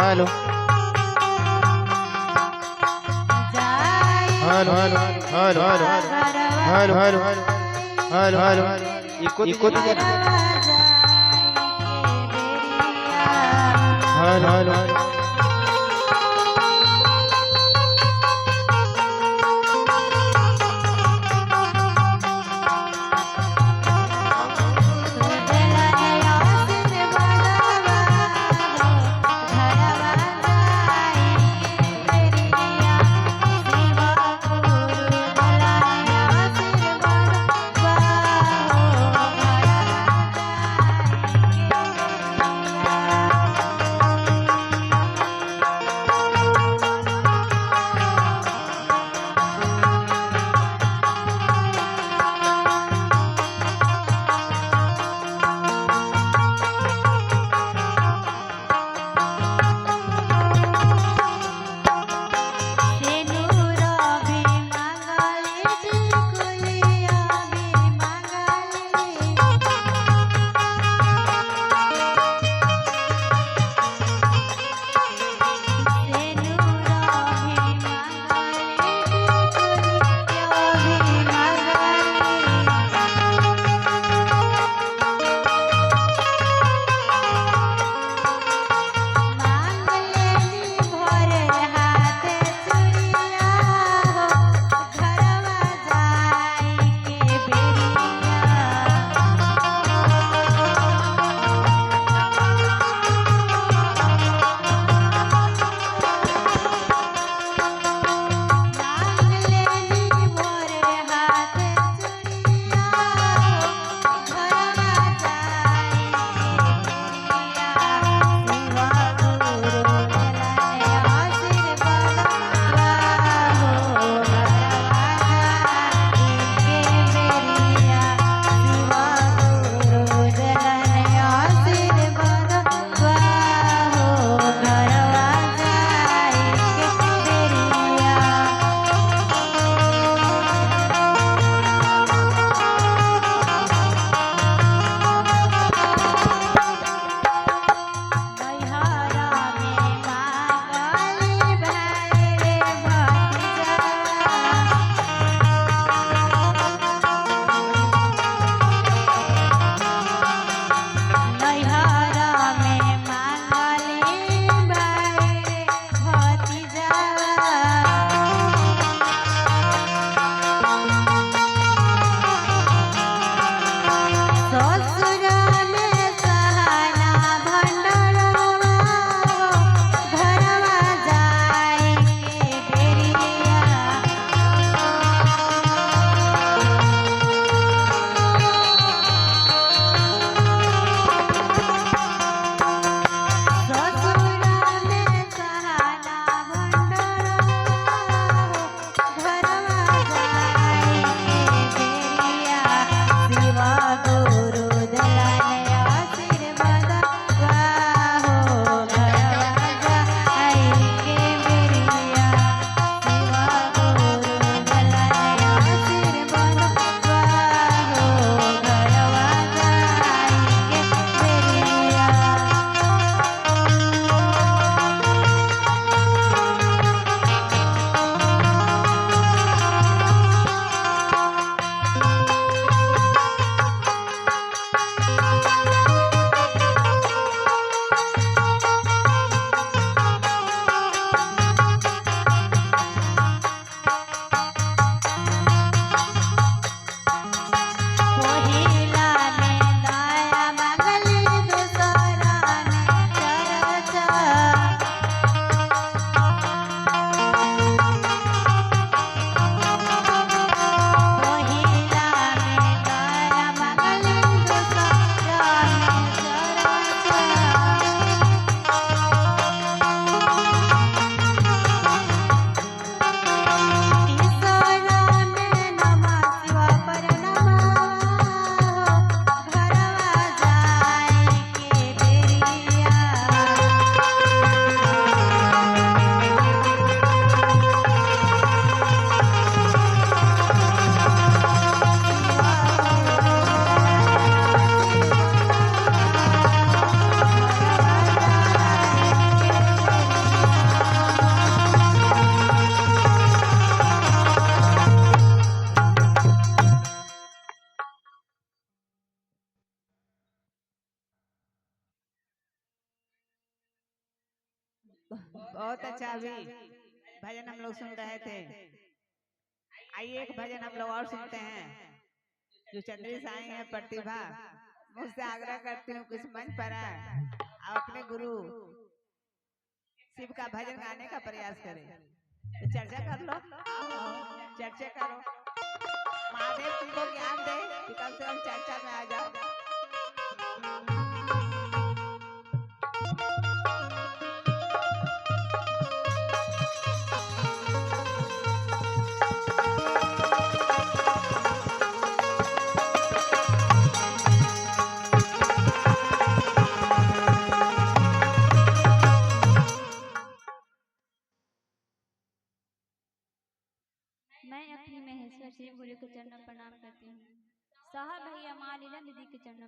Hello hello hello hello hello hello hello hello echo तो hello hello बहुत अच्छा अभी भजन हम लोग सुन रहे थे। आइए एक भजन हम लोग और सुनते हैं। जो चंद्री साईं है प्रतिभा, मुझसे आग्रह करती हूँ किस मंच पर है आप अपने गुरु शिव का भजन गाने का प्रयास करें। तो चर्चा कर लो, चर्चा करो, महादेव तुमको ज्ञान दे कि कम से कम चर्चा में आ जाओ। मैं अपनी महेश्वर शिव गुरु के चरणों प्रणाम करती हूँ। साहब भैया माँ लीला दीदी के चरणों